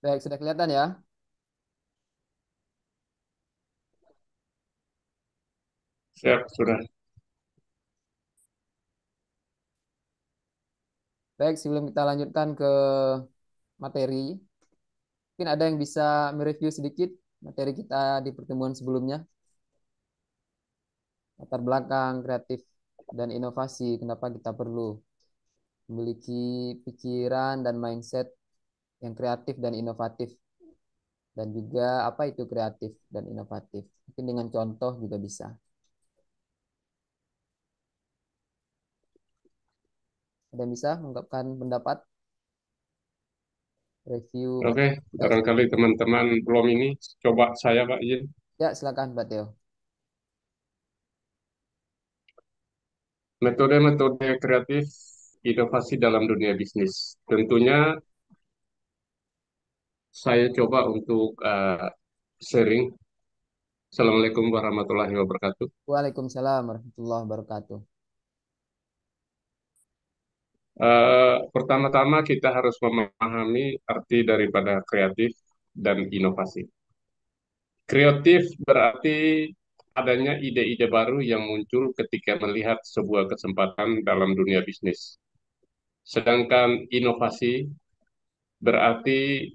Baik, sudah kelihatan ya. Siap, sudah. Baik, sebelum kita lanjutkan ke materi, mungkin ada yang bisa mereview sedikit materi kita di pertemuan sebelumnya. Latar belakang kreatif dan inovasi, kenapa kita perlu memiliki pikiran dan mindset yang kreatif dan inovatif. Dan juga apa itu kreatif dan inovatif. Mungkin dengan contoh juga bisa. Ada yang bisa mengungkapkan pendapat, review Oke, materi kita barangkali sebelumnya. teman-teman belum ini, coba saya Pak izin. Ya, silakan Pak Teo. Metode-metode kreatif inovasi dalam dunia bisnis. Tentunya saya coba untuk sharing. Assalamualaikum warahmatullahi wabarakatuh. Waalaikumsalam warahmatullahi wabarakatuh. Pertama-tama kita harus memahami arti daripada kreatif dan inovasi. Kreatif berarti adanya ide-ide baru yang muncul ketika melihat sebuah kesempatan dalam dunia bisnis. Sedangkan inovasi berarti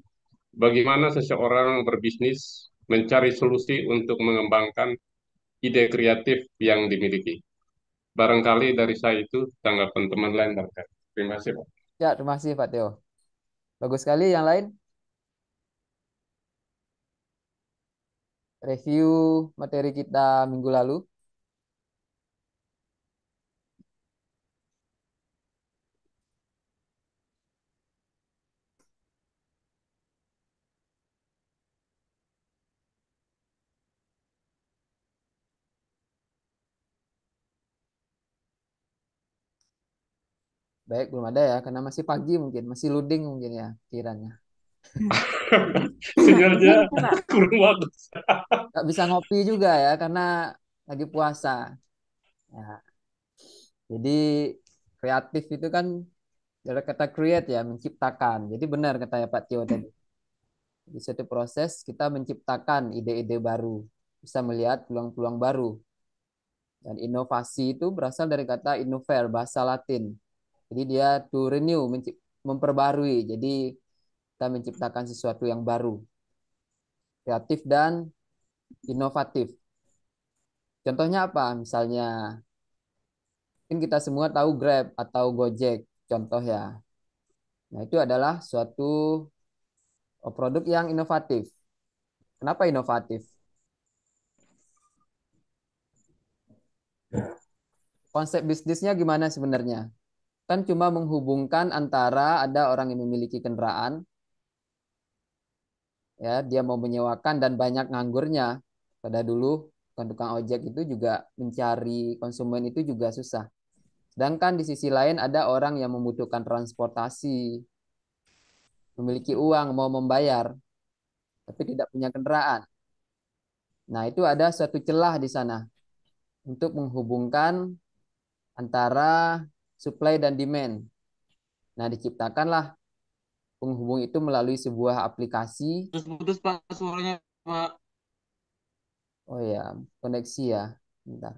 bagaimana seseorang berbisnis mencari solusi untuk mengembangkan ide kreatif yang dimiliki. Barangkali dari saya itu tanggapan teman lain barangkali. Terima kasih, Pak. Ya, terima kasih Pak Teo. Bagus sekali. Yang lain, review materi kita minggu lalu. Baik, belum ada ya, karena masih pagi mungkin, masih loading mungkin ya, kiranya. Sinyalnya kurang bagus. Nggak bisa ngopi juga ya, karena lagi puasa. Ya, jadi kreatif itu kan dari kata create ya, menciptakan. Jadi benar katanya Pak Tio tadi. Di suatu proses kita menciptakan ide-ide baru, bisa melihat peluang-peluang baru. Dan inovasi itu berasal dari kata innover, bahasa Latin. Jadi dia to renew, memperbarui. Jadi kita menciptakan sesuatu yang baru, kreatif dan inovatif. Contohnya apa? Misalnya, mungkin kita semua tahu Grab atau Gojek, contoh ya. Nah, itu adalah suatu produk yang inovatif. Kenapa inovatif? Konsep bisnisnya gimana sebenarnya? Kan cuma menghubungkan antara ada orang yang memiliki kendaraan, ya, dia mau menyewakan dan banyak nganggurnya. Pada dulu, tukang ojek itu juga mencari konsumen itu juga susah. Sedangkan di sisi lain ada orang yang membutuhkan transportasi, memiliki uang, mau membayar, tapi tidak punya kendaraan. Nah, itu ada suatu celah di sana untuk menghubungkan antara supply dan demand. Nah, diciptakanlah penghubung itu melalui sebuah aplikasi. Putus-putus Pak suaranya Pak. Oh ya, koneksi ya. Bentar.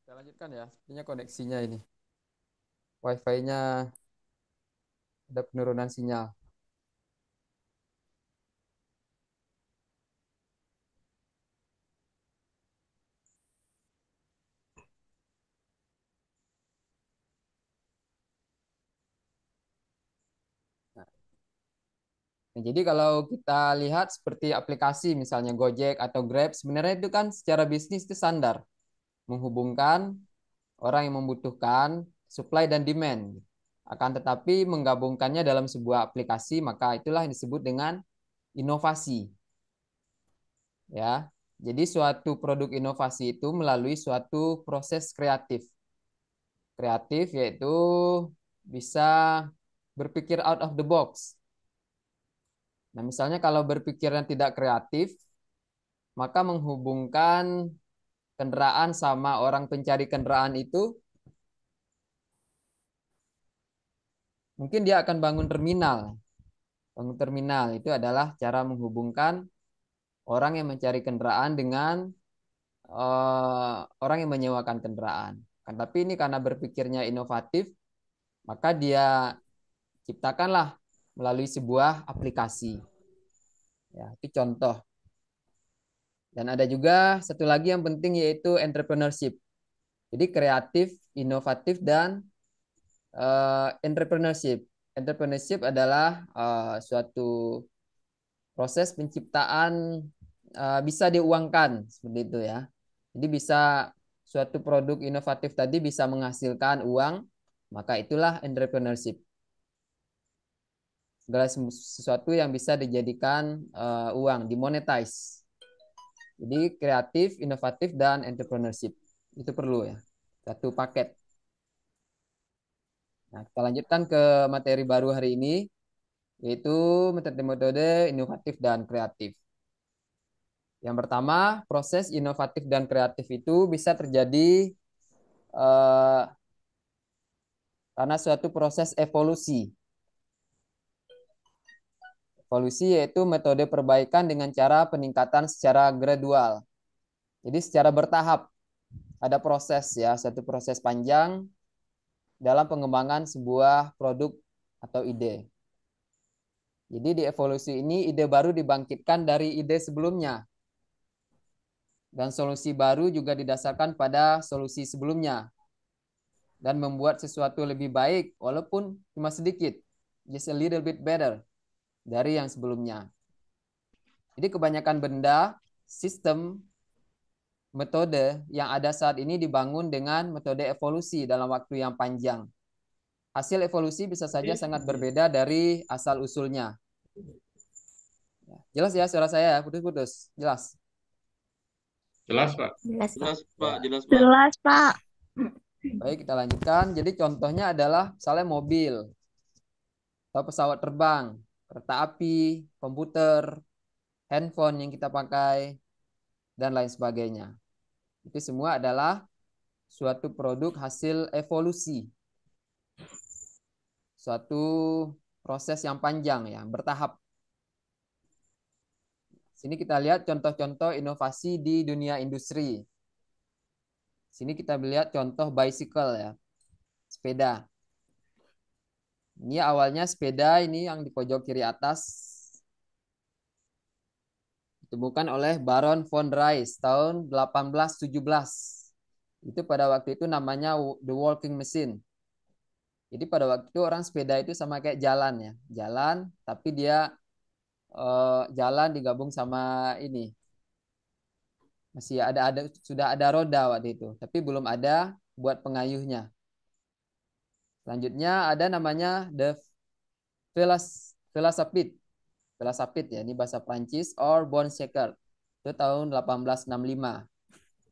Kita lanjutkan ya. Sepertinya koneksinya ini. Wi-Fi-nya ada penurunan sinyal. Nah, jadi kalau kita lihat seperti aplikasi misalnya Gojek atau Grab, sebenarnya itu kan secara bisnis itu standar. menghubungkan orang yang membutuhkan supply dan demand. Akan tetapi menggabungkannya dalam sebuah aplikasi, maka itulah yang disebut dengan inovasi. Ya. Jadi suatu produk inovasi itu melalui suatu proses kreatif. Kreatif yaitu bisa berpikir out of the box. Nah, misalnya kalau berpikirnya tidak kreatif, maka menghubungkan kendaraan sama orang pencari kendaraan itu, mungkin dia akan bangun terminal. Bangun terminal itu adalah cara menghubungkan orang yang mencari kendaraan dengan orang yang menyewakan kendaraan. Kan tapi ini karena berpikirnya inovatif, maka dia ciptakanlah melalui sebuah aplikasi. Ya, itu contoh. Dan ada juga satu lagi yang penting yaitu entrepreneurship. Jadi kreatif, inovatif, dan entrepreneurship. Entrepreneurship adalah suatu proses penciptaan bisa diuangkan seperti itu ya. Jadi bisa suatu produk inovatif tadi bisa menghasilkan uang, maka itulah entrepreneurship. Segala sesuatu yang bisa dijadikan uang, dimonetize. Jadi kreatif, inovatif, dan entrepreneurship. Itu perlu ya. Satu paket. Nah, kita lanjutkan ke materi baru hari ini, yaitu metode-metode inovatif dan kreatif. Yang pertama, proses inovatif dan kreatif itu bisa terjadi karena suatu proses evolusi. Evolusi yaitu metode perbaikan dengan cara peningkatan secara gradual. Jadi secara bertahap. Ada proses ya, satu proses panjang dalam pengembangan sebuah produk atau ide. Jadi di evolusi ini ide baru dibangkitkan dari ide sebelumnya. Dan solusi baru juga didasarkan pada solusi sebelumnya. Dan membuat sesuatu lebih baik walaupun cuma sedikit. Just a little bit better dari yang sebelumnya. Jadi kebanyakan benda, sistem, metode yang ada saat ini dibangun dengan metode evolusi dalam waktu yang panjang. Hasil evolusi bisa saja sangat berbeda dari asal-usulnya. Jelas ya suara saya? Putus-putus. Jelas? Jelas, Pak. Jelas, Pak. Jelas, Pak. Ya. Jelas, Pak. Jelas, Pak. Baik, kita lanjutkan. Jadi contohnya adalah misalnya mobil, atau pesawat terbang, kereta api, komputer, handphone yang kita pakai, dan lain sebagainya. Itu semua adalah suatu produk hasil evolusi. Suatu proses yang panjang ya, bertahap. Sini kita lihat contoh-contoh inovasi di dunia industri. Sini kita melihat contoh bicycle ya, sepeda. Ini awalnya sepeda ini yang di pojok kiri atas ditemukan oleh Baron von Reis tahun 1817. Itu pada waktu itu namanya the walking machine. Jadi pada waktu itu orang sepeda itu sama kayak jalan ya, jalan tapi dia jalan digabung sama ini. Masih ada sudah ada roda waktu itu, tapi belum ada buat pengayuhnya. Selanjutnya ada namanya the velocipede. Velocipede ya, ini bahasa Prancis or bone shaker. Itu tahun 1865.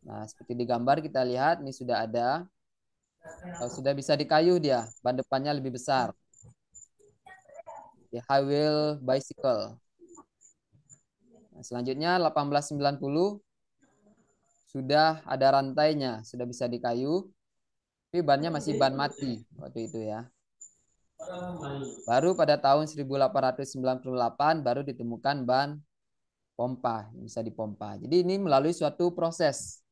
Nah, seperti di gambar kita lihat ini sudah ada. Sudah bisa dikayuh dia, ban depannya lebih besar. The high wheel bicycle. Nah, selanjutnya 1890 sudah ada rantainya, sudah bisa dikayuh. Tapi bannya masih ban mati waktu itu ya. Baru pada tahun 1898 baru ditemukan ban pompa, yang bisa dipompa. Jadi ini melalui suatu proses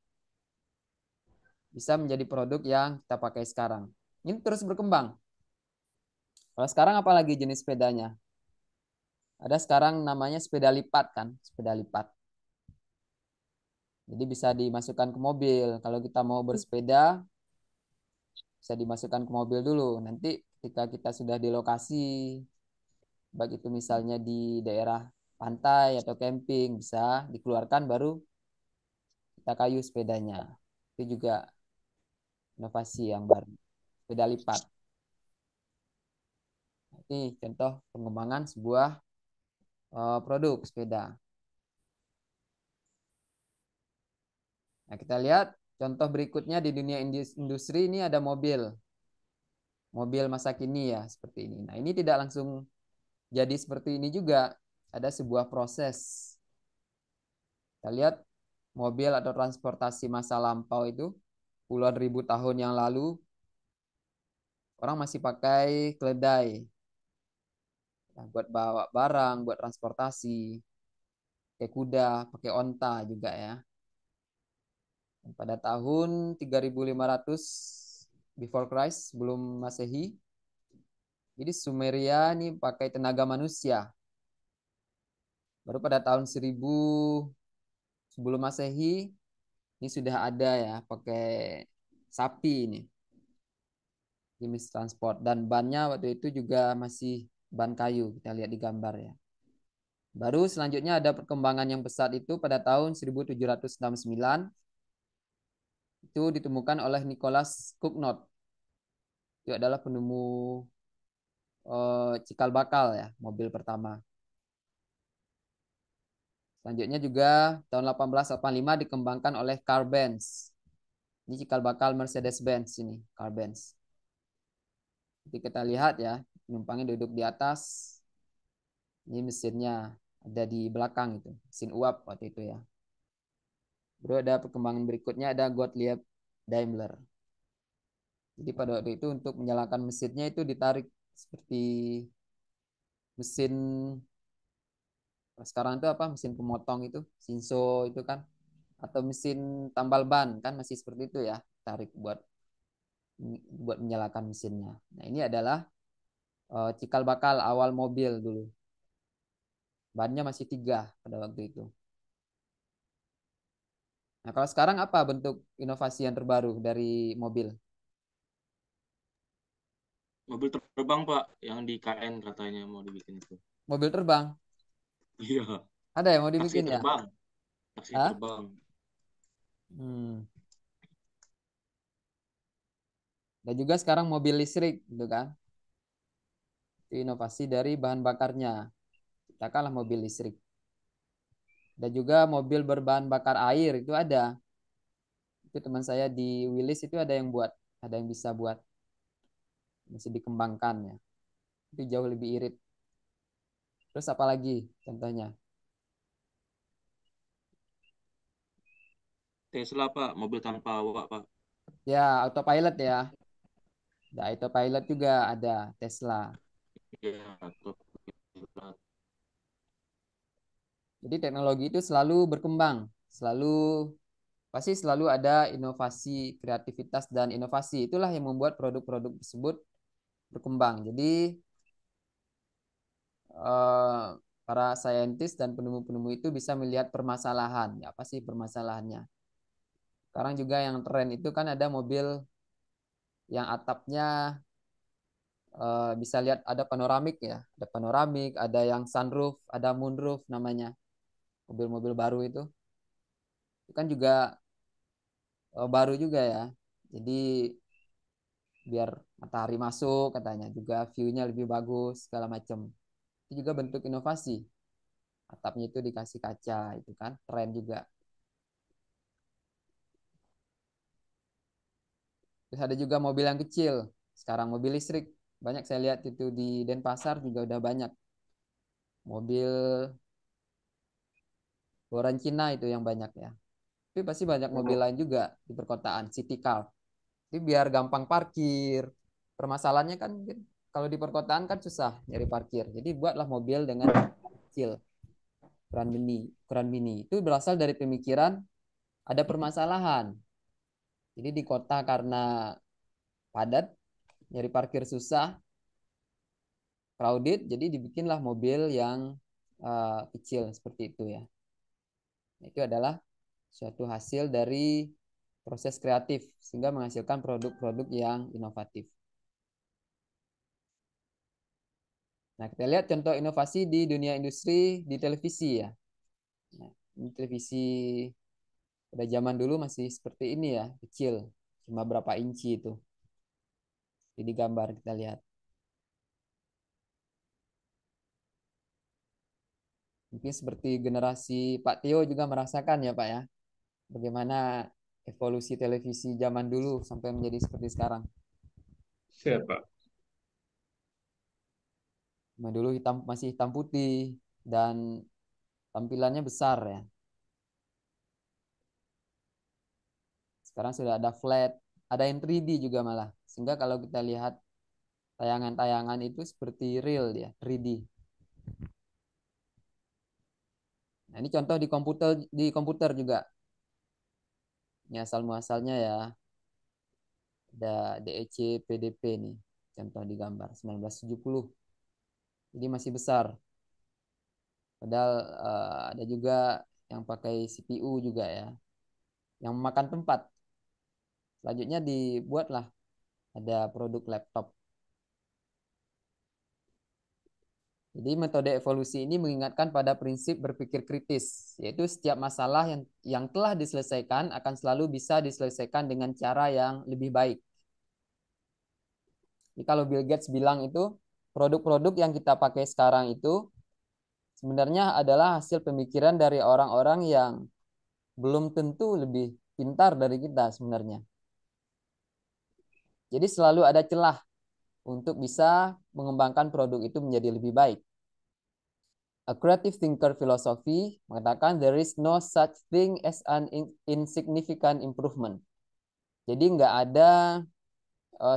bisa menjadi produk yang kita pakai sekarang. Ini terus berkembang. Kalau sekarang apalagi jenis sepedanya? Ada sekarang namanya sepeda lipat kan, sepeda lipat. Jadi bisa dimasukkan ke mobil. Kalau kita mau bersepeda, bisa dimasukkan ke mobil dulu. Nanti ketika kita sudah di lokasi, baik itu misalnya di daerah pantai atau camping, bisa dikeluarkan baru kita kayu sepedanya. Itu juga inovasi yang baru. Sepeda lipat. Ini contoh pengembangan sebuah produk sepeda. Nah, kita lihat contoh berikutnya di dunia industri ini ada mobil. Mobil masa kini ya, seperti ini. Nah, ini tidak langsung jadi seperti ini juga. Ada sebuah proses. Kita lihat mobil atau transportasi masa lampau itu puluhan ribu tahun yang lalu orang masih pakai keledai. Nah, buat bawa barang, buat transportasi, pakai kuda, pakai onta juga ya. Dan pada tahun 3500 before Christ, sebelum Masehi, jadi Sumeria ini pakai tenaga manusia. Baru pada tahun 1000 sebelum Masehi ini sudah ada ya pakai sapi ini jenis transport dan bannya waktu itu juga masih ban kayu kita lihat di gambar ya. Baru selanjutnya ada perkembangan yang pesat itu pada tahun 1769 itu ditemukan oleh Nicholas Cugnot. Itu adalah penemu cikal bakal ya mobil pertama. Selanjutnya juga tahun 1885 dikembangkan oleh Carl Benz. Ini cikal bakal Mercedes-Benz ini, Carl Benz. Jadi kita lihat ya, penumpangnya duduk di atas. Ini mesinnya ada di belakang itu, mesin uap waktu itu ya. Baru ada perkembangan berikutnya ada Gottlieb Daimler. Jadi pada waktu itu untuk menyalakan mesinnya itu ditarik seperti mesin sekarang itu apa mesin pemotong itu, Shinso itu kan atau mesin tambal ban kan masih seperti itu ya, tarik buat menyalakan mesinnya. Nah, ini adalah cikal bakal awal mobil dulu. Bannya masih 3 pada waktu itu. Nah, kalau sekarang apa bentuk inovasi yang terbaru dari mobil? Mobil terbang Pak, yang di KN katanya mau dibikin itu. Mobil terbang? Iya, Ada yang mau taksi dibikin ya? terbang, taksi Hah? terbang. Hmm. Dan juga sekarang mobil listrik, gitu kan? Itu inovasi dari bahan bakarnya. Kita kalah mobil listrik. Dan juga mobil berbahan bakar air itu ada. Itu teman saya di Willis itu ada yang buat, ada yang bisa buat, masih dikembangkan ya. Itu jauh lebih irit. Terus apa lagi contohnya? Tesla Pak, mobil tanpa awak Pak. Ya, autopilot ya. Ada autopilot juga ada Tesla. Iya, autopilot. Jadi teknologi itu selalu berkembang, pasti selalu ada inovasi, kreativitas dan inovasi. Itulah yang membuat produk-produk tersebut berkembang. Jadi eh, para saintis dan penemu-penemu itu bisa melihat permasalahan. Ya, apa sih permasalahannya? Sekarang juga yang tren itu kan ada mobil yang atapnya bisa lihat ada panoramik ya, ada panoramik, ada yang sunroof, ada moonroof namanya. Mobil-mobil baru itu kan juga baru juga ya. Jadi biar matahari masuk katanya juga view-nya lebih bagus segala macam. Itu juga bentuk inovasi. Atapnya itu dikasih kaca itu kan keren juga. Terus ada juga mobil yang kecil. Sekarang mobil listrik banyak saya lihat itu di Denpasar juga udah banyak. Mobil luaran Cina itu yang banyak ya. Tapi pasti banyak mobil lain juga di perkotaan, city car. Jadi biar gampang parkir. Permasalahannya kan kalau di perkotaan kan susah nyari parkir. Jadi buatlah mobil dengan kecil, ukuran mini. Itu berasal dari pemikiran ada permasalahan. Jadi di kota karena padat, nyari parkir susah, crowded, jadi dibikinlah mobil yang kecil seperti itu ya. Nah, itu adalah suatu hasil dari proses kreatif sehingga menghasilkan produk-produk yang inovatif. Nah, kita lihat contoh inovasi di dunia industri di televisi ya. Nah, ini televisi Pada zaman dulu masih seperti ini ya, kecil, cuma berapa inci itu. Jadi gambar kita lihat. Mungkin seperti generasi Pak Tio juga merasakan ya Pak ya, bagaimana evolusi televisi zaman dulu sampai menjadi seperti sekarang. Siapa? Nah, dulu masih hitam putih dan tampilannya besar ya. Sekarang sudah ada flat, ada yang 3D juga malah. Sehingga kalau kita lihat tayangan-tayangan itu seperti real dia, 3D. Nah, ini contoh di komputer juga. Ini asal muasalnya ya. Ada DEC PDP nih. Contoh di gambar 1970. Jadi masih besar. Padahal ada juga yang pakai CPU juga ya. Yang memakan tempat. Selanjutnya dibuatlah ada produk laptop. Jadi metode evolusi ini mengingatkan pada prinsip berpikir kritis, yaitu setiap masalah yang telah diselesaikan akan selalu bisa diselesaikan dengan cara yang lebih baik. Jadi kalau Bill Gates bilang itu, produk-produk yang kita pakai sekarang itu sebenarnya adalah hasil pemikiran dari orang-orang yang belum tentu lebih pintar dari kita sebenarnya. Jadi selalu ada celah untuk bisa mengembangkan produk itu menjadi lebih baik. A creative thinker philosophy mengatakan there is no such thing as an insignificant improvement. Jadi nggak ada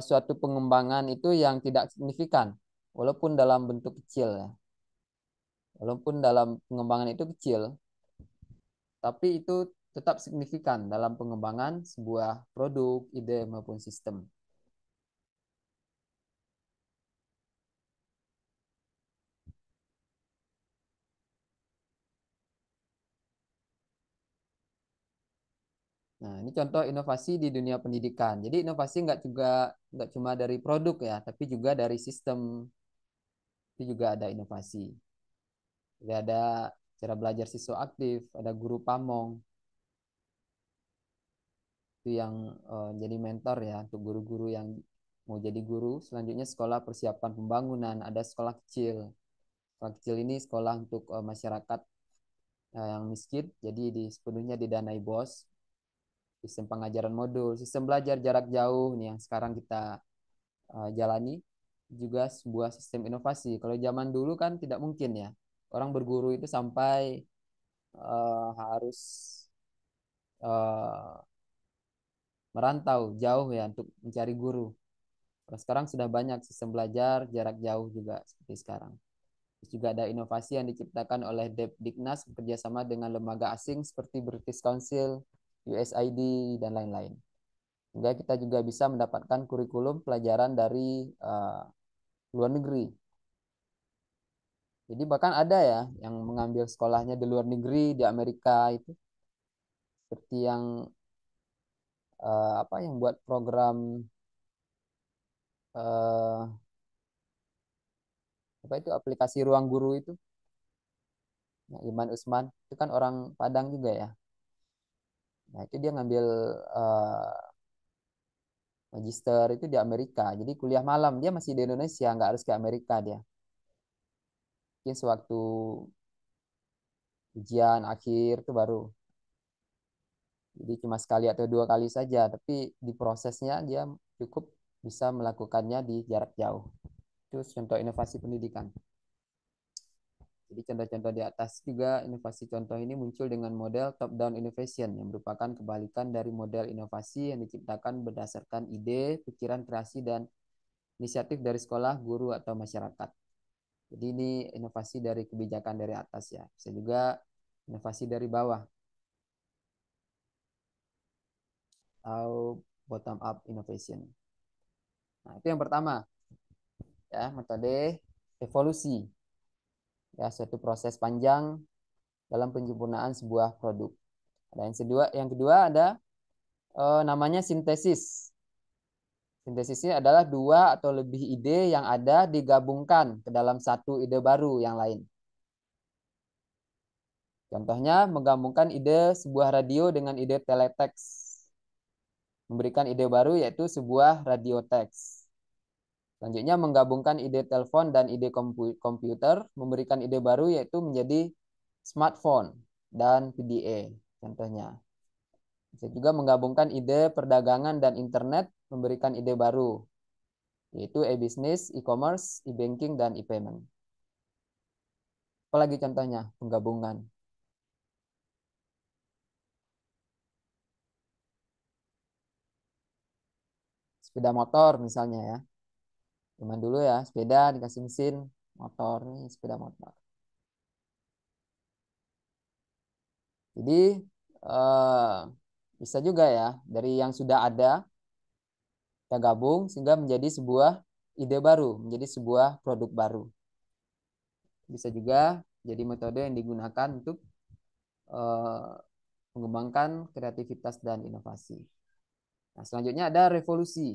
suatu pengembangan itu yang tidak signifikan, walaupun dalam bentuk kecil ya. Walaupun dalam pengembangan itu kecil, tapi itu tetap signifikan dalam pengembangan sebuah produk, ide maupun sistem. Nah, ini contoh inovasi di dunia pendidikan. Jadi inovasi nggak cuma dari produk ya, tapi juga dari sistem. Itu juga ada inovasi. Jadi ada cara belajar siswa aktif, ada guru pamong, itu yang jadi mentor ya untuk guru-guru yang mau jadi guru. Selanjutnya sekolah persiapan pembangunan, ada sekolah kecil. Sekolah kecil ini sekolah untuk masyarakat yang miskin, jadi sepenuhnya didanai BOS. Sistem pengajaran modul, sistem belajar jarak jauh nih yang sekarang kita jalani juga sebuah sistem inovasi. Kalau zaman dulu kan tidak mungkin ya. Orang berguru itu sampai harus uh, merantau jauh ya untuk mencari guru. Kalau sekarang sudah banyak sistem belajar jarak jauh juga seperti sekarang. Terus juga ada inovasi yang diciptakan oleh Depdiknas bekerjasama dengan lembaga asing seperti British Council, USAID, dan lain-lain. Sehingga kita juga bisa mendapatkan kurikulum pelajaran dari luar negeri. Jadi bahkan ada ya yang mengambil sekolahnya di luar negeri, di Amerika itu. Seperti yang apa yang buat program uh, apa itu aplikasi Ruang Guru itu, nah, Iman Usman itu kan orang Padang juga ya. Nah itu dia ngambil uh, magister itu di Amerika. Jadi kuliah malam dia masih di Indonesia, nggak harus ke Amerika dia. Mungkin sewaktu ujian akhir itu baru. Jadi cuma sekali atau dua kali saja, tapi di prosesnya dia cukup bisa melakukannya di jarak jauh. Itu contoh inovasi pendidikan. Jadi contoh-contoh di atas juga inovasi contoh ini muncul dengan model top-down innovation yang merupakan kebalikan dari model inovasi yang diciptakan berdasarkan ide, pikiran kreasi, dan inisiatif dari sekolah, guru, atau masyarakat. Jadi ini inovasi dari kebijakan dari atas ya. Bisa juga inovasi dari bawah atau bottom up innovation. Nah, itu yang pertama ya, metode evolusi. Ya, suatu proses panjang dalam penyempurnaan sebuah produk. Ada yang kedua ada namanya sintesis. Sintesisnya adalah dua atau lebih ide yang ada digabungkan ke dalam satu ide baru yang lain. Contohnya menggabungkan ide sebuah radio dengan ide teleteks. Memberikan ide baru yaitu sebuah radio teks. Selanjutnya menggabungkan ide telepon dan ide komputer, memberikan ide baru yaitu menjadi smartphone dan PDA. Contohnya. Bisa juga menggabungkan ide perdagangan dan internet, memberikan ide baru, yaitu e-business, e-commerce, e-banking, dan e-payment. Apalagi contohnya penggabungan. Sepeda motor misalnya ya. Zaman dulu ya, sepeda dikasih mesin, motor nih sepeda motor. Jadi bisa juga ya dari yang sudah ada kita gabung sehingga menjadi sebuah ide baru, menjadi sebuah produk baru. Bisa juga jadi metode yang digunakan untuk mengembangkan kreativitas dan inovasi. Nah, selanjutnya ada revolusi.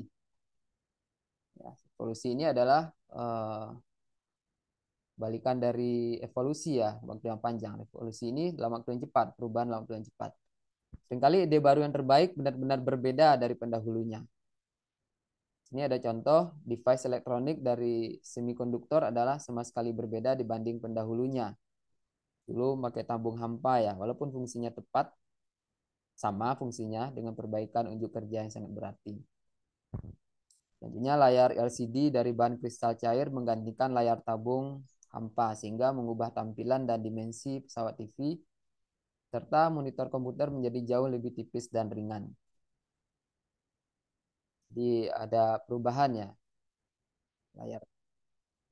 Ya, revolusi ini adalah balikan dari evolusi ya, waktu yang panjang. Revolusi ini dalam waktu yang cepat, perubahan dalam waktu yang cepat. Seringkali ide baru yang terbaik benar-benar berbeda dari pendahulunya. Ini ada contoh device elektronik dari semikonduktor adalah sama sekali berbeda dibanding pendahulunya. Dulu pakai tabung hampa ya, walaupun fungsinya tepat, sama fungsinya dengan perbaikan unjuk kerja yang sangat berarti. Selanjutnya layar LCD dari bahan kristal cair menggantikan layar tabung hampa sehingga mengubah tampilan dan dimensi pesawat TV serta monitor komputer menjadi jauh lebih tipis dan ringan. Jadi ada perubahan ya.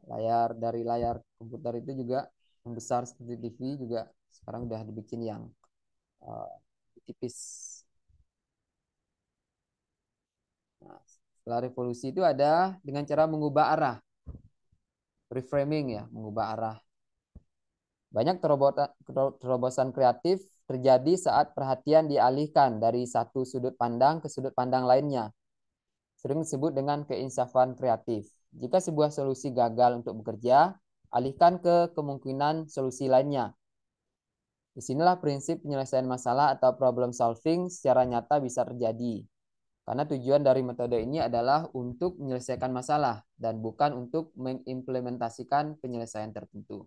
Layar dari layar komputer itu juga membesar seperti TV juga sekarang udah dibikin yang tipis. Nah, setelah revolusi itu ada dengan cara mengubah arah, reframing ya, mengubah arah. Banyak terobosan kreatif terjadi saat perhatian dialihkan dari satu sudut pandang ke sudut pandang lainnya. Sering disebut dengan keinsafan kreatif. Jika sebuah solusi gagal untuk bekerja, alihkan ke kemungkinan solusi lainnya. Disinilah prinsip penyelesaian masalah atau problem solving secara nyata bisa terjadi. Karena tujuan dari metode ini adalah untuk menyelesaikan masalah dan bukan untuk mengimplementasikan penyelesaian tertentu.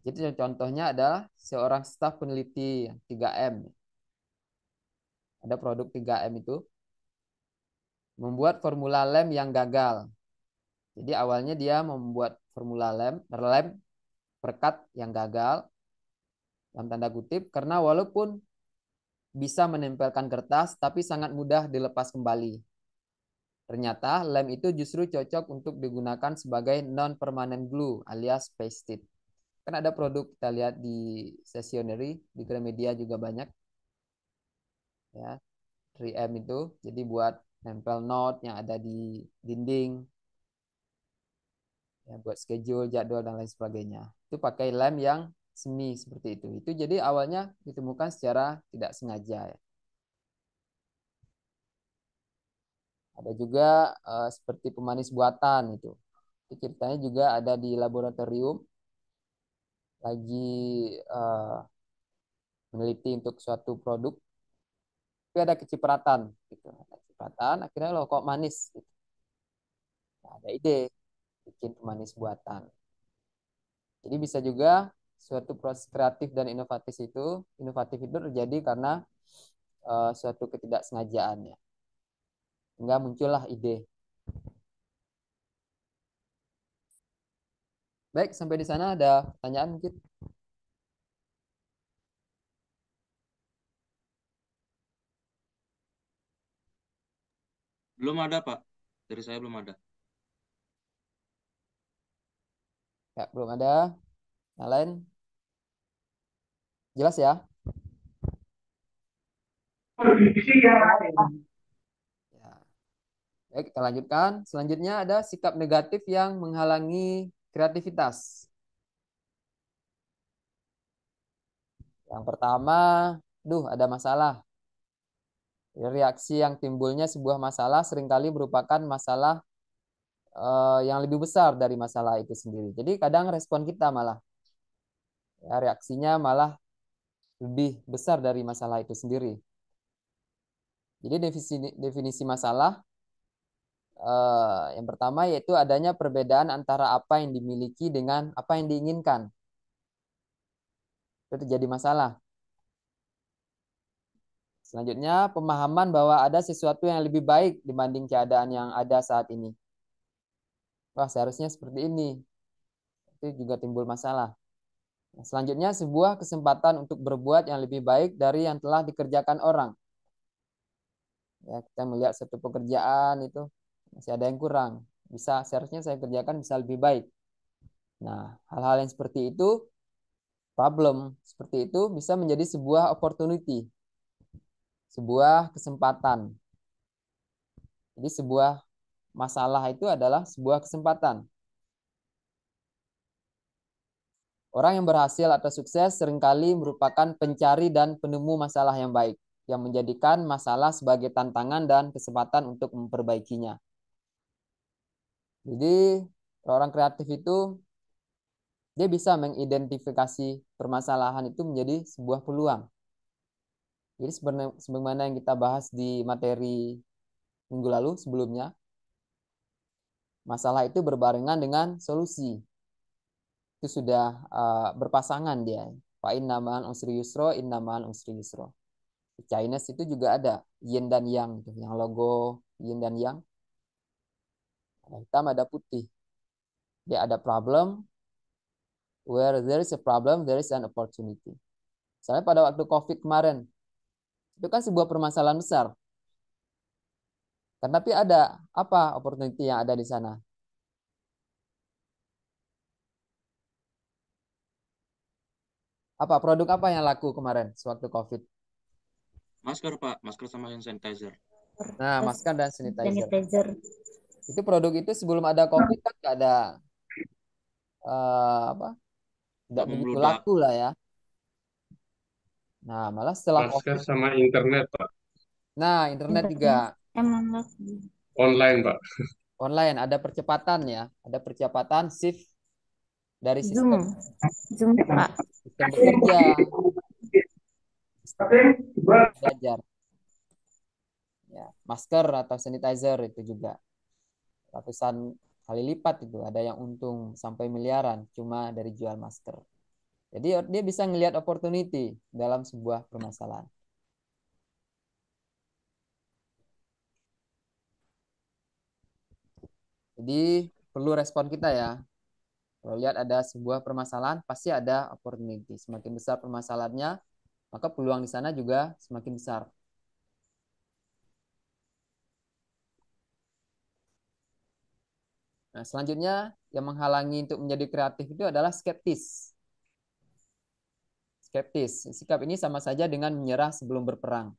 Jadi contohnya adalah seorang staf peneliti 3M. Ada produk 3M itu membuat formula lem yang gagal. Jadi awalnya dia membuat formula lem perekat yang gagal dalam tanda kutip karena walaupun bisa menempelkan kertas tapi sangat mudah dilepas kembali. Ternyata lem itu justru cocok untuk digunakan sebagai non-permanent glue alias paste-it. Kan ada produk kita lihat di stationery, di Gramedia juga banyak. Ya, 3M itu. Jadi buat nempel note yang ada di dinding. Ya, buat schedule, jadwal, dan lain sebagainya. Itu pakai lem yang semi seperti itu. Itu jadi awalnya ditemukan secara tidak sengaja. Ya. Ada juga seperti pemanis buatan itu. Itu ceritanya juga ada di laboratorium lagi meneliti untuk suatu produk, tapi ada kecipratan, gitu. Ada kecipratan, akhirnya loh kok manis. Gitu. Nah, ada ide bikin pemanis buatan. Jadi bisa juga suatu proses kreatif dan inovatif itu terjadi karena suatu ketidaksengajaannya. Sehingga muncullah ide. Baik, sampai di sana ada pertanyaan mungkin? Belum ada, Pak. Dari saya belum ada. Ya, belum ada. Yang lain? Jelas ya? Ya. Baik, kita lanjutkan. Selanjutnya ada sikap negatif yang menghalangi kreativitas. Yang pertama, ada masalah. Reaksi yang timbulnya sebuah masalah seringkali merupakan masalah yang lebih besar dari masalah itu sendiri. Jadi kadang respon kita malah ya, reaksinya malah lebih besar dari masalah itu sendiri. Jadi definisi masalah yang pertama yaitu adanya perbedaan antara apa yang dimiliki dengan apa yang diinginkan. Itu jadi masalah. Selanjutnya, pemahaman bahwa ada sesuatu yang lebih baik dibanding keadaan yang ada saat ini. Wah, seharusnya seperti ini. Itu juga timbul masalah. Selanjutnya, sebuah kesempatan untuk berbuat yang lebih baik dari yang telah dikerjakan orang. Ya, kita melihat satu pekerjaan itu masih ada yang kurang. Seharusnya saya kerjakan bisa lebih baik. Nah, hal-hal yang seperti itu, problem seperti itu bisa menjadi sebuah opportunity, sebuah kesempatan. Jadi sebuah masalah itu adalah sebuah kesempatan. Orang yang berhasil atau sukses seringkali merupakan pencari dan penemu masalah yang baik, yang menjadikan masalah sebagai tantangan dan kesempatan untuk memperbaikinya. Jadi, orang kreatif itu dia bisa mengidentifikasi permasalahan itu menjadi sebuah peluang. Jadi sebagaimana yang kita bahas di materi minggu lalu sebelumnya, masalah itu berbarengan dengan solusi. Itu sudah berpasangan dia. Fa inna ma'al usri yusro, inna ma'al usri yusro. Chinese itu juga ada yin dan yang, yang logo yin dan yang. Ada hitam, ada putih. Dia ada problem, where there is a problem, there is an opportunity. Misalnya pada waktu COVID kemarin, itu kan sebuah permasalahan besar. Kan tapi ada apa opportunity yang ada di sana? Apa produk apa yang laku kemarin sewaktu COVID? Masker, Pak. Masker sama hand sanitizer. Nah, masker dan sanitizer. Sanitizer. Itu produk itu sebelum ada COVID kan nggak ada apa? Tidak Nggak begitu membludak. laku lah ya. Nah, malah setelah Masker COVID, sama internet, Pak. nah internet juga Internet emang lagi. Online, Pak. online ada percepatan ya, ada percepatan shift dari Zoom. Zoom, Pak. sistem bekerja, belajar. Ya, masker atau sanitizer itu juga ratusan kali lipat itu. Ada yang untung sampai miliaran cuma dari jual masker. Jadi dia bisa ngelihat opportunity dalam sebuah permasalahan. Jadi perlu respon kita ya. Kalau lihat ada sebuah permasalahan, pasti ada opportunity. Semakin besar permasalahannya, maka peluang di sana juga semakin besar. Nah, selanjutnya yang menghalangi untuk menjadi kreatif itu adalah skeptis. Skeptis. Sikap ini sama saja dengan menyerah sebelum berperang.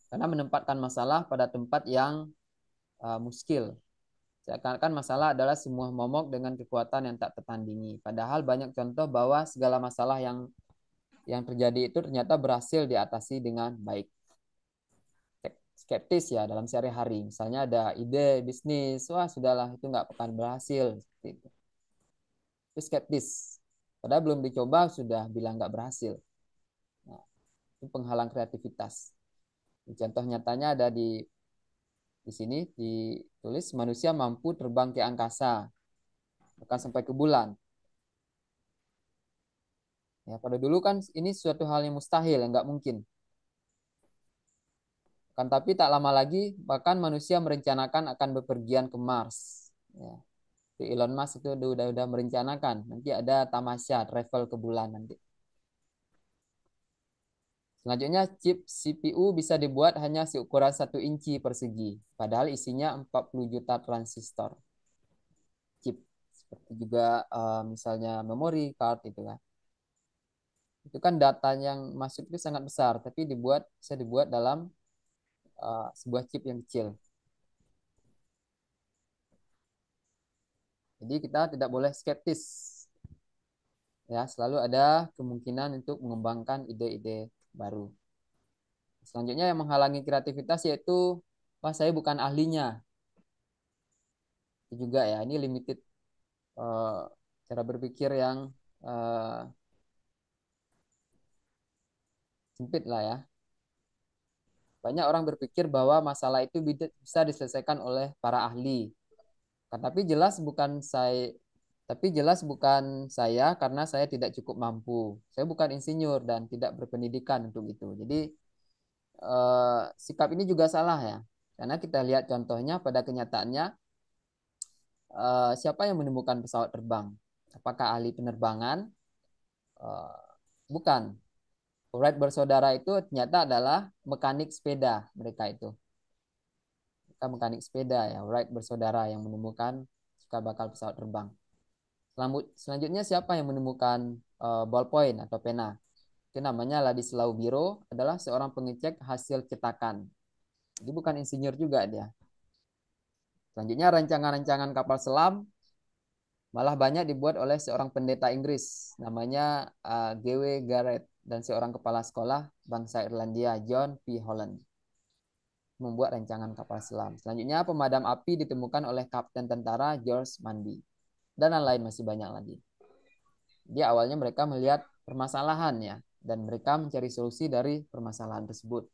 Karena menempatkan masalah pada tempat yang muskil. Seakan-akan masalah adalah semua momok dengan kekuatan yang tak tertandingi. Padahal banyak contoh bahwa segala masalah yang terjadi itu ternyata berhasil diatasi dengan baik. Skeptis ya dalam sehari-hari. Misalnya ada ide bisnis, wah sudahlah itu nggak akan berhasil. Seperti itu skeptis. Padahal belum dicoba sudah bilang nggak berhasil. Nah, itu penghalang kreativitas. Contoh nyatanya ada di sini ditulis manusia mampu terbang ke angkasa, bahkan sampai ke bulan. Ya, pada dulu kan ini suatu hal yang mustahil, yang nggak mungkin. Kan tapi tak lama lagi bahkan manusia merencanakan akan bepergian ke Mars. Ya. Elon Musk itu udah merencanakan nanti ada tamasya travel ke bulan nanti. Selanjutnya chip CPU bisa dibuat hanya seukuran 1 inci persegi, padahal isinya 40 juta transistor. Chip seperti juga misalnya memory card itu kan. Itu kan data yang masuk itu sangat besar, tapi bisa dibuat dalam sebuah chip yang kecil. Jadi kita tidak boleh skeptis. Ya, selalu ada kemungkinan untuk mengembangkan ide-ide baru. Selanjutnya yang menghalangi kreativitas yaitu, wah saya bukan ahlinya. Itu juga ya, ini limited cara berpikir yang sempit lah ya. Banyak orang berpikir bahwa masalah itu bisa diselesaikan oleh para ahli. Tapi jelas bukan saya karena saya tidak cukup mampu. Saya bukan insinyur dan tidak berpendidikan untuk itu. Jadi sikap ini juga salah ya. Karena kita lihat contohnya pada kenyataannya siapa yang menemukan pesawat terbang? Apakah ahli penerbangan? Eh, bukan. Wright bersaudara itu ternyata adalah mekanik sepeda mereka itu. Mereka mekanik sepeda ya, Wright bersaudara yang menemukan cikal bakal pesawat terbang. Selanjutnya siapa yang menemukan ballpoint atau pena? Itu namanya Ladislau Biro, adalah seorang pengecek hasil cetakan. Jadi bukan insinyur juga dia. Selanjutnya rancangan-rancangan kapal selam malah banyak dibuat oleh seorang pendeta Inggris namanya G.W. Garrett dan seorang kepala sekolah bangsa Irlandia John P. Holland membuat rancangan kapal selam. Selanjutnya pemadam api ditemukan oleh Kapten Tentara George Manby dan lain-lain masih banyak lagi. Jadi awalnya mereka melihat permasalahan ya dan mereka mencari solusi dari permasalahan tersebut.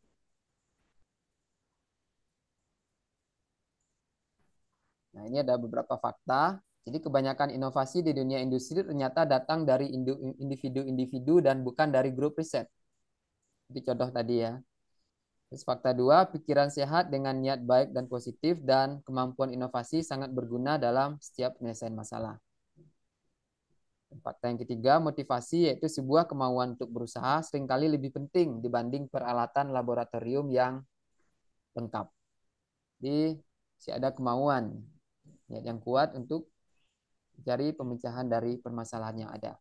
Nah, ini ada beberapa fakta. Jadi kebanyakan inovasi di dunia industri ternyata datang dari individu-individu dan bukan dari grup riset. Jadi contoh tadi ya. Terus fakta 2, pikiran sehat dengan niat baik dan positif dan kemampuan inovasi sangat berguna dalam setiap penyelesaian masalah. Dan fakta yang ketiga, motivasi yaitu sebuah kemauan untuk berusaha seringkali lebih penting dibanding peralatan laboratorium yang lengkap. Jadi masih ada kemauan, niat yang kuat untuk mencari pemecahan dari permasalahan yang ada.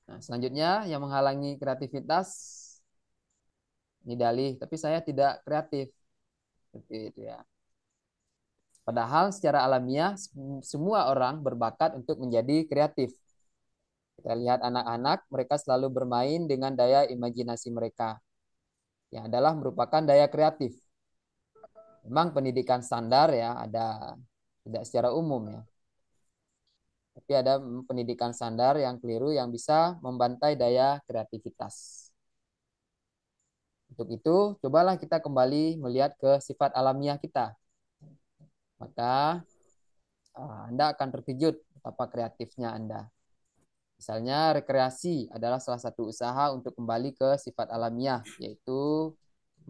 Nah, selanjutnya yang menghalangi kreativitas ini dalih, tapi saya tidak kreatif. Seperti itu ya. Padahal secara alamiah semua orang berbakat untuk menjadi kreatif. Kita lihat anak-anak, mereka selalu bermain dengan daya imajinasi mereka, yang adalah merupakan daya kreatif. Memang pendidikan standar ya, ada tidak secara umum ya. Tapi ada pendidikan standar yang keliru yang bisa membantai daya kreativitas. Untuk itu, cobalah kita kembali melihat ke sifat alamiah kita. Maka Anda akan terkejut betapa kreatifnya Anda. Misalnya rekreasi adalah salah satu usaha untuk kembali ke sifat alamiah, yaitu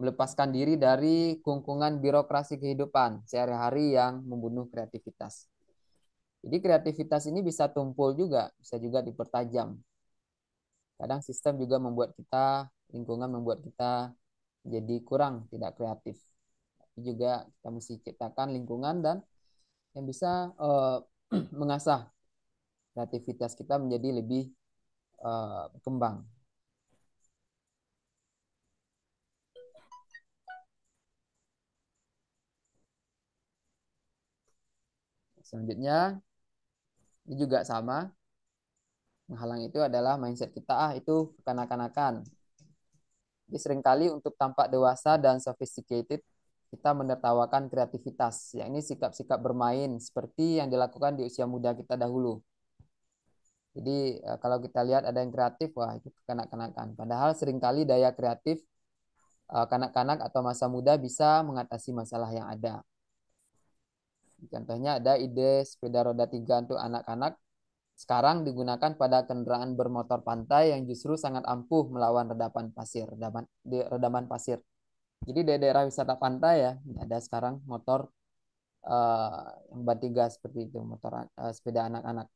melepaskan diri dari kungkungan birokrasi kehidupan sehari-hari yang membunuh kreativitas. Jadi kreativitas ini bisa tumpul juga, bisa juga dipertajam. Kadang sistem juga membuat kita, lingkungan membuat kita jadi kurang, tidak kreatif. Tapi juga kita mesti ciptakan lingkungan dan yang bisa mengasah kreativitas kita menjadi lebih berkembang. Selanjutnya, ini juga sama. Menghalang itu adalah mindset kita, itu kekanak-kanakan. Jadi seringkali untuk tampak dewasa dan sophisticated, kita menertawakan kreativitas. Ya, ini sikap-sikap bermain seperti yang dilakukan di usia muda kita dahulu. Jadi kalau kita lihat ada yang kreatif, wah itu kekanak-kanakan. Padahal seringkali daya kreatif kanak-kanak atau masa muda bisa mengatasi masalah yang ada. Contohnya ada ide sepeda roda 3 untuk anak-anak sekarang digunakan pada kendaraan bermotor pantai yang justru sangat ampuh melawan redaman pasir. Jadi di daerah wisata pantai ya ada sekarang motor yang ban 3 seperti itu, motor sepeda anak-anak.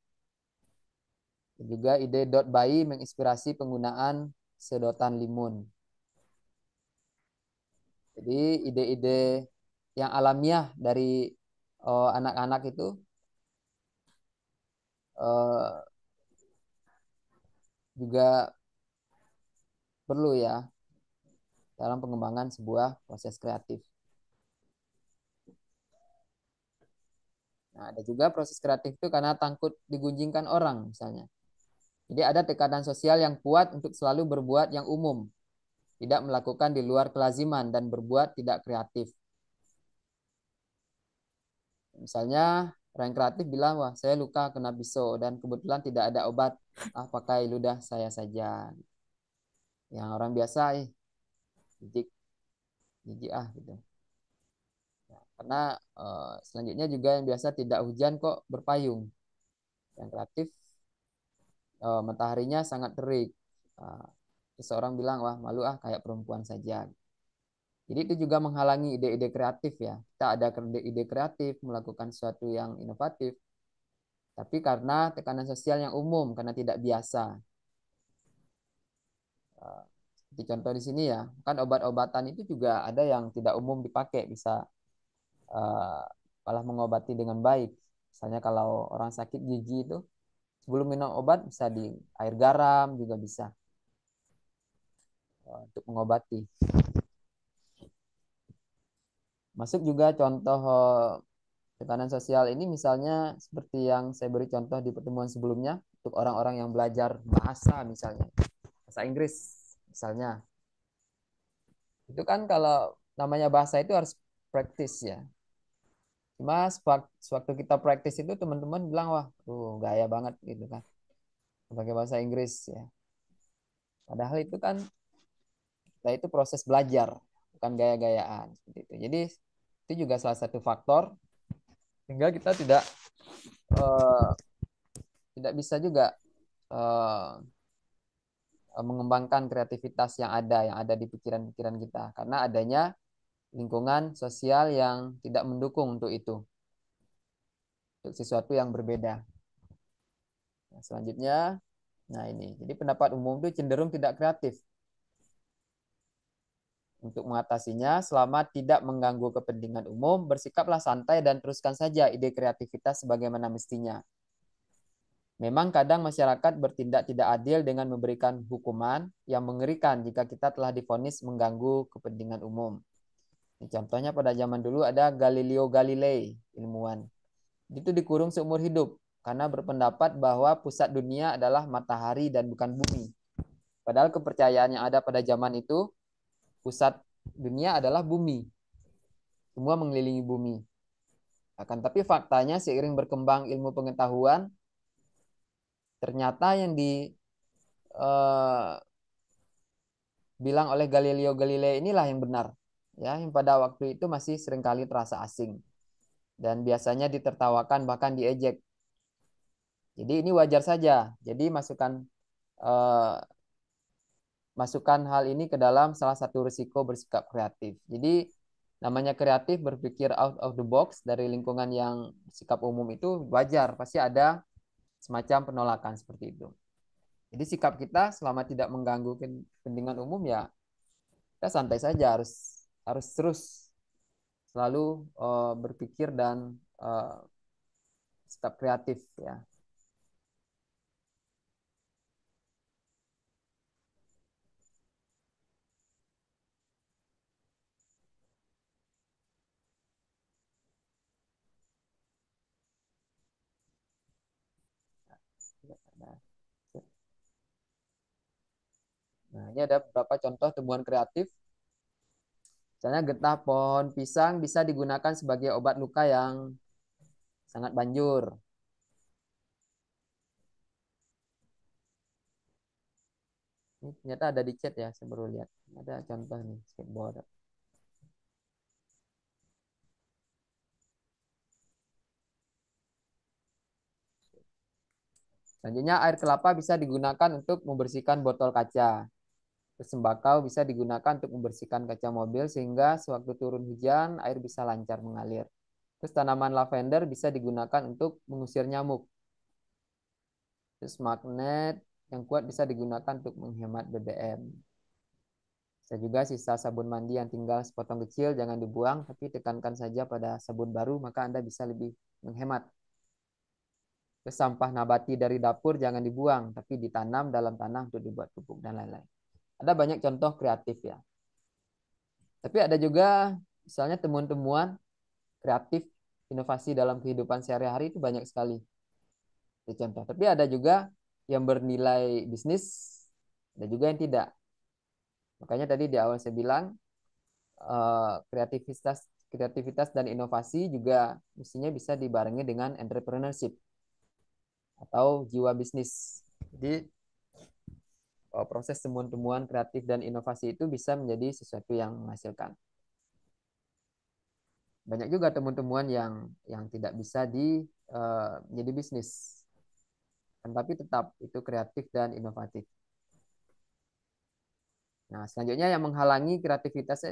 Dan juga ide dot bayi menginspirasi penggunaan sedotan limun. Jadi ide-ide yang alamiah dari anak-anak itu juga perlu ya dalam pengembangan sebuah proses kreatif. Nah, ada juga proses kreatif itu karena takut digunjingkan orang misalnya. Jadi ada tekanan sosial yang kuat untuk selalu berbuat yang umum, tidak melakukan di luar kelaziman dan berbuat tidak kreatif. Misalnya Orang yang kreatif bilang, wah saya luka kena pisau dan kebetulan tidak ada obat. Ah, pakai ludah saya saja. Yang orang biasa, jijik, jijik gitu. Ya, karena selanjutnya juga yang biasa tidak hujan kok berpayung. Yang kreatif mataharinya sangat terik. Seseorang bilang, wah malu kayak perempuan saja. Jadi itu juga menghalangi ide-ide kreatif ya. Kita ada ide kreatif, melakukan sesuatu yang inovatif, tapi karena tekanan sosial yang umum, karena tidak biasa. Seperti contoh di sini ya, kan obat-obatan itu juga ada yang tidak umum dipakai, bisa malah mengobati dengan baik. Misalnya kalau orang sakit gigi itu, sebelum minum obat bisa di air garam juga bisa untuk mengobati. Masuk juga contoh tekanan sosial ini misalnya seperti yang saya beri contoh di pertemuan sebelumnya untuk orang-orang yang belajar bahasa misalnya, bahasa Inggris misalnya. Itu kan kalau namanya bahasa itu harus praktis ya. Cuma sewaktu kita praktis itu teman-teman bilang wah, gaya banget gitu kan. Pakai bahasa Inggris ya. Padahal itu kan itu proses belajar, bukan gaya-gayaan seperti itu. Jadi itu juga salah satu faktor sehingga kita eh, tidak bisa juga eh, mengembangkan kreativitas yang ada di pikiran-pikiran kita karena adanya lingkungan sosial yang tidak mendukung untuk itu, untuk sesuatu yang berbeda. Nah, selanjutnya, nah ini, jadi pendapat umum itu cenderung tidak kreatif. Untuk mengatasinya, selama tidak mengganggu kepentingan umum, bersikaplah santai dan teruskan saja ide kreativitas sebagaimana mestinya. Memang kadang masyarakat bertindak tidak adil dengan memberikan hukuman yang mengerikan jika kita telah divonis mengganggu kepentingan umum. Contohnya pada zaman dulu ada Galileo Galilei, ilmuwan. Itu dikurung seumur hidup karena berpendapat bahwa pusat dunia adalah matahari dan bukan bumi. Padahal kepercayaan yang ada pada zaman itu, pusat dunia adalah bumi. Semua mengelilingi bumi. Akan tapi faktanya seiring berkembang ilmu pengetahuan, ternyata yang dibilang oleh Galileo Galilei inilah yang benar. Ya, yang pada waktu itu masih seringkali terasa asing. Dan biasanya ditertawakan bahkan diejek. Jadi ini wajar saja. Jadi masukkan hal ini ke dalam salah satu risiko bersikap kreatif. Jadi namanya kreatif berpikir out of the box dari lingkungan yang sikap umum itu wajar. Pasti ada semacam penolakan seperti itu. Jadi sikap kita selama tidak mengganggu kepentingan umum ya kita santai saja, harus terus selalu berpikir dan sikap kreatif ya. Nah, ini ada beberapa contoh temuan kreatif. Misalnya getah pohon pisang bisa digunakan sebagai obat luka yang sangat banjur. Ini ternyata ada di chat ya, saya baru lihat. Ada contoh nih, skateboard. Selanjutnya air kelapa bisa digunakan untuk membersihkan botol kaca. Terus tembakau bisa digunakan untuk membersihkan kaca mobil sehingga sewaktu turun hujan air bisa lancar mengalir. Terus tanaman lavender bisa digunakan untuk mengusir nyamuk. Terus magnet yang kuat bisa digunakan untuk menghemat BBM. Bisa juga sisa sabun mandi yang tinggal sepotong kecil jangan dibuang, tapi tekankan saja pada sabun baru maka Anda bisa lebih menghemat. Terus sampah nabati dari dapur jangan dibuang, tapi ditanam dalam tanah untuk dibuat pupuk dan lain-lain. Ada banyak contoh kreatif ya. Tapi ada juga misalnya temuan-temuan kreatif inovasi dalam kehidupan sehari-hari itu banyak sekali. Itu contoh. Tapi ada juga yang bernilai bisnis, ada juga yang tidak. Makanya tadi di awal saya bilang kreativitas dan inovasi juga mestinya bisa dibarengi dengan entrepreneurship atau jiwa bisnis. Jadi proses temuan-temuan kreatif dan inovasi itu bisa menjadi sesuatu yang menghasilkan. Banyak juga temuan-temuan yang tidak bisa menjadi bisnis, tapi tetap itu kreatif dan inovatif. Nah, selanjutnya yang menghalangi kreativitas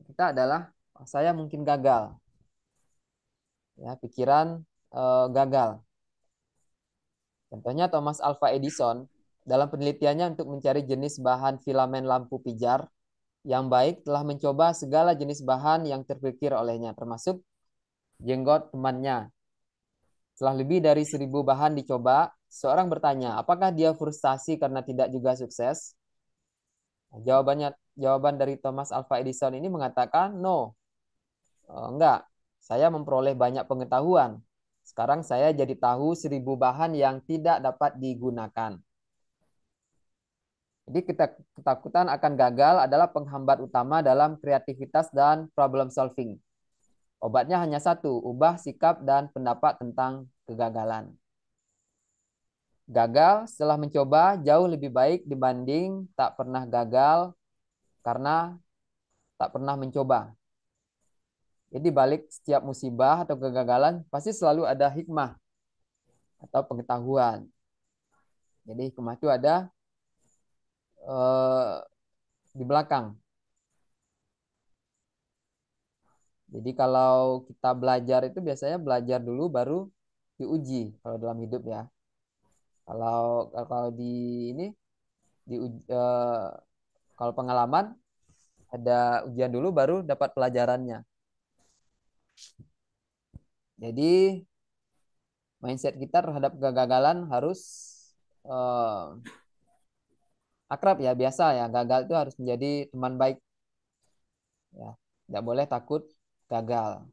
kita adalah saya mungkin gagal. Ya, pikiran gagal. Contohnya Thomas Alva Edison dalam penelitiannya untuk mencari jenis bahan filamen lampu pijar yang baik telah mencoba segala jenis bahan yang terpikir olehnya, termasuk jenggot temannya. Setelah lebih dari 1.000 bahan dicoba, seorang bertanya, apakah dia frustasi karena tidak juga sukses? Jawaban dari Thomas Alva Edison ini mengatakan, no, enggak. Saya memperoleh banyak pengetahuan. Sekarang saya jadi tahu 1.000 bahan yang tidak dapat digunakan. Jadi ketakutan akan gagal adalah penghambat utama dalam kreativitas dan problem solving. Obatnya hanya satu, ubah sikap dan pendapat tentang kegagalan. Gagal setelah mencoba jauh lebih baik dibanding tak pernah gagal karena tak pernah mencoba. Jadi balik setiap musibah atau kegagalan pasti selalu ada hikmah atau pengetahuan. Jadi hikmah itu ada di belakang. Jadi kalau kita belajar itu biasanya belajar dulu baru diuji kalau dalam hidup ya. Kalau di ini kalau pengalaman ada ujian dulu baru dapat pelajarannya. Jadi mindset kita terhadap kegagalan harus akrab ya, biasa ya. Gagal itu harus menjadi teman baik. Ya, tidak boleh takut gagal.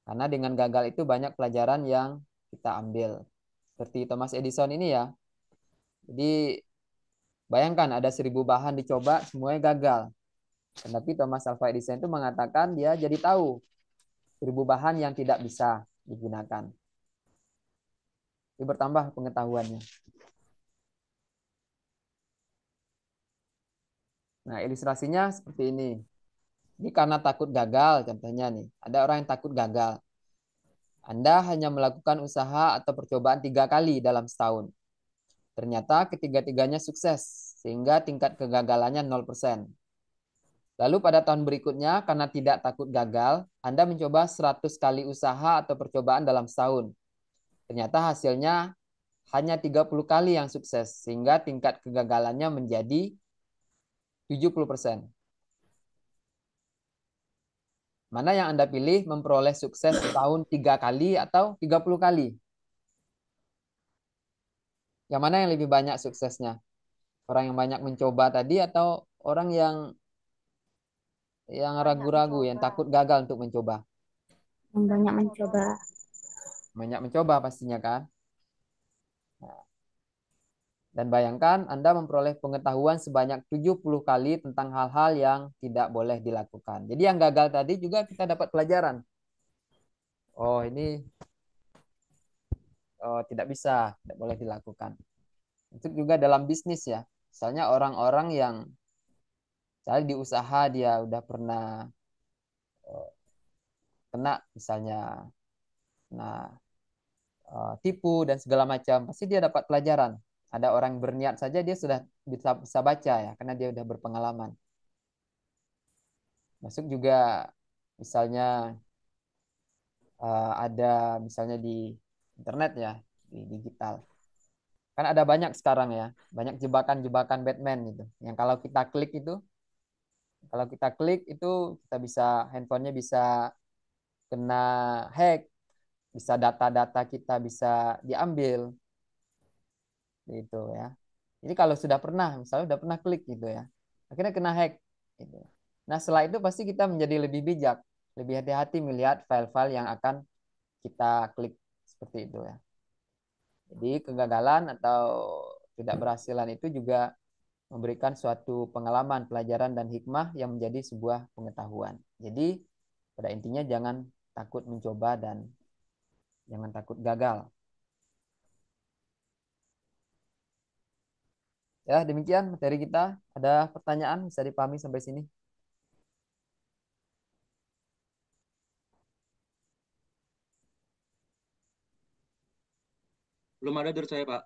Karena dengan gagal itu banyak pelajaran yang kita ambil. Seperti Thomas Edison ini ya. Jadi bayangkan ada 1.000 bahan dicoba, semuanya gagal. Tapi Thomas Alva Edison itu mengatakan dia jadi tahu 1.000 bahan yang tidak bisa digunakan. Jadi bertambah pengetahuannya. Nah, ilustrasinya seperti ini. Ini karena takut gagal, contohnya nih. Ada orang yang takut gagal. Anda hanya melakukan usaha atau percobaan 3 kali dalam setahun. Ternyata ketiga-tiganya sukses, sehingga tingkat kegagalannya 0%. Lalu pada tahun berikutnya, karena tidak takut gagal, Anda mencoba 100 kali usaha atau percobaan dalam setahun. Ternyata hasilnya hanya 30 kali yang sukses, sehingga tingkat kegagalannya menjadi 70%. Mana yang Anda pilih memperoleh sukses setahun 3 kali atau 30 kali? Yang mana yang lebih banyak suksesnya? Orang yang banyak mencoba tadi atau orang yang ragu-ragu, yang takut gagal untuk mencoba? Yang banyak mencoba. Banyak mencoba pastinya kan? Dan bayangkan Anda memperoleh pengetahuan sebanyak 70 kali tentang hal-hal yang tidak boleh dilakukan. Jadi yang gagal tadi juga kita dapat pelajaran. Oh, ini tidak bisa, tidak boleh dilakukan. Itu juga dalam bisnis ya. Misalnya orang-orang yang misalnya di usaha dia udah pernah kena misalnya tipu dan segala macam, pasti dia dapat pelajaran. Ada orang berniat saja dia sudah bisa baca ya, karena dia udah berpengalaman. Masuk juga misalnya ada misalnya di internet ya, di digital. Kan ada banyak sekarang ya, banyak jebakan-jebakan Batman gitu. Yang kalau kita klik itu kita bisa handphonenya bisa kena hack, bisa data-data kita bisa diambil gitu ya. Jadi kalau sudah pernah, misalnya sudah pernah klik gitu ya, akhirnya kena hack gitu. Nah, setelah itu pasti kita menjadi lebih bijak, lebih hati-hati melihat file-file yang akan kita klik seperti itu ya. Jadi kegagalan atau tidak berhasilan itu juga memberikan suatu pengalaman, pelajaran, dan hikmah yang menjadi sebuah pengetahuan. Jadi, pada intinya jangan takut mencoba dan jangan takut gagal. Ya, demikian materi kita. Ada pertanyaan bisa dipahami sampai sini? Belum ada dari saya, Pak.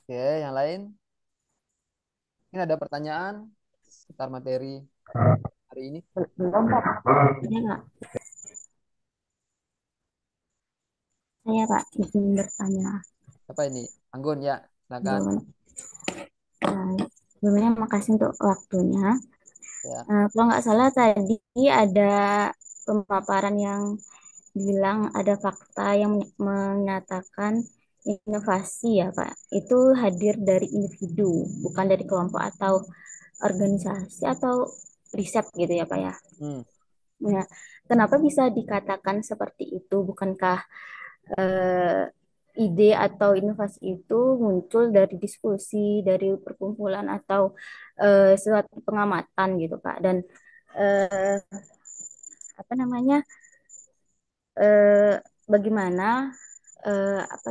Oke, yang lain? Mungkin ada pertanyaan seputar materi hari ini? Belum, Pak. Ini Pak. Saya, Pak, izin bertanya. Apa ini? Anggun ya, silakan. Belum. Sebelumnya makasih untuk waktunya. Ya, Kalau nggak salah tadi ada pemaparan yang bilang ada fakta yang menyatakan inovasi ya Pak, itu hadir dari individu, bukan dari kelompok atau organisasi atau riset gitu ya Pak ya. hmm, Ya, kenapa bisa dikatakan seperti itu? Bukankah eh, ide atau inovasi itu muncul dari diskusi, dari perkumpulan atau suatu pengamatan gitu Pak? Dan eh, apa namanya? eh, Bagaimana apa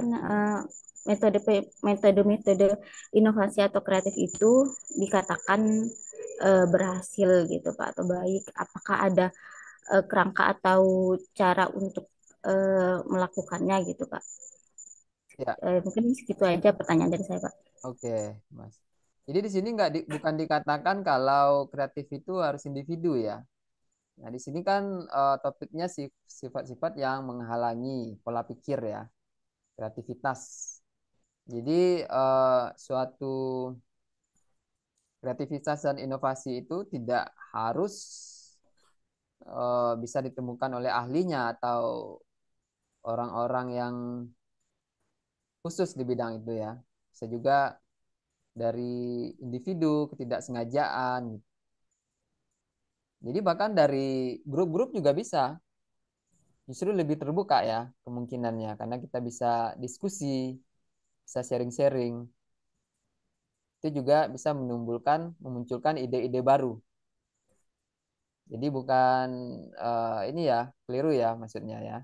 metode-metode inovasi atau kreatif itu dikatakan berhasil gitu Pak atau baik? Apakah ada kerangka atau cara untuk melakukannya gitu Pak? ya, Mungkin segitu aja pertanyaan dari saya Pak. oke, Mas. Jadi di sini bukan dikatakan kalau kreatif itu harus individu ya. Nah, di sini kan topiknya sifat-sifat yang menghalangi pola pikir ya, kreativitas. Jadi suatu kreativitas dan inovasi itu tidak harus bisa ditemukan oleh ahlinya atau orang-orang yang khusus di bidang itu ya. Bisa juga dari individu, ketidaksengajaan. Jadi bahkan dari grup-grup juga bisa. Justru lebih terbuka ya kemungkinannya karena kita bisa diskusi, bisa sharing-sharing. Itu juga bisa memunculkan ide-ide baru. Jadi bukan ini ya, keliru ya maksudnya ya.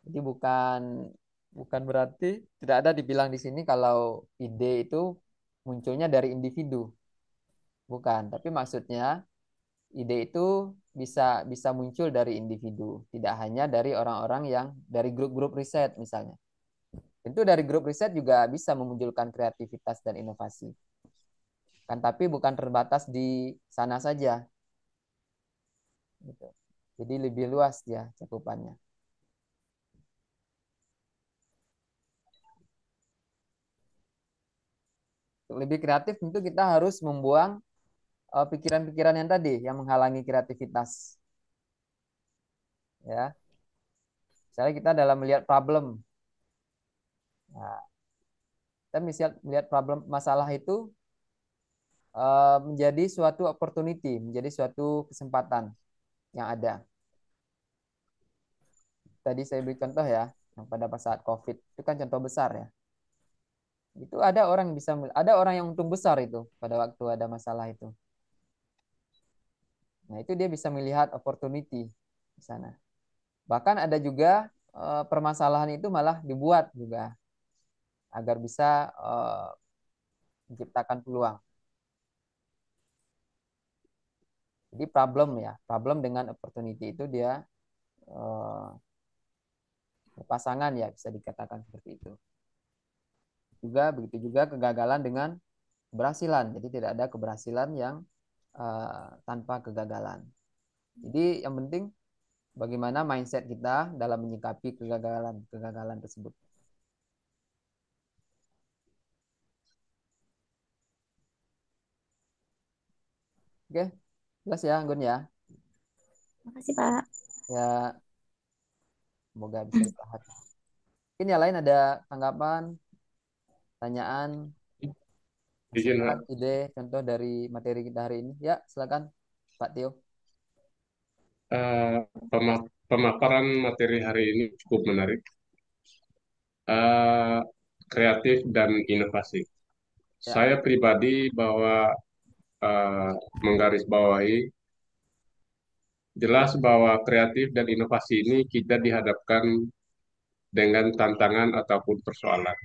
Jadi bukan bukan berarti tidak ada dibilang di sini kalau ide itu munculnya dari individu, bukan. Tapi maksudnya ide itu bisa bisa muncul dari individu, tidak hanya dari orang-orang yang dari grup-grup riset misalnya. Tentu dari grup riset juga bisa memunculkan kreativitas dan inovasi. Kan tapi bukan terbatas di sana saja gitu. Jadi lebih luas ya cakupannya. Untuk lebih kreatif tentu kita harus membuang pikiran-pikiran yang tadi yang menghalangi kreativitas ya. Misalnya kita dalam melihat problem. Nah, kita bisa melihat problem masalah itu menjadi suatu opportunity, menjadi suatu kesempatan yang ada. Tadi saya beri contoh ya, yang pada saat COVID itu kan contoh besar ya. Itu ada orang yang untung besar itu pada waktu ada masalah itu. Nah, itu dia bisa melihat opportunity di sana. Bahkan ada juga permasalahan itu malah dibuat juga agar bisa menciptakan peluang. Jadi problem dengan opportunity itu dia eh, berpasangan ya bisa dikatakan seperti itu. Begitu juga kegagalan dengan keberhasilan. Jadi tidak ada keberhasilan yang tanpa kegagalan. Jadi yang penting bagaimana mindset kita dalam menyikapi kegagalan tersebut. Oke, jelas ya Anggun ya. Makasih Pak. Ya, semoga bisa dipahami. Mungkin yang lain ada tanggapan, pertanyaan, Izin, masukan, Pak. ide, contoh dari materi kita hari ini. Ya, silakan Pak Tio. Eh, Pemaparan materi hari ini cukup menarik. Eh, Kreatif dan inovasi. Ya, Saya pribadi bahwa menggarisbawahi jelas bahwa kreatif dan inovasi ini kita dihadapkan dengan tantangan ataupun persoalan.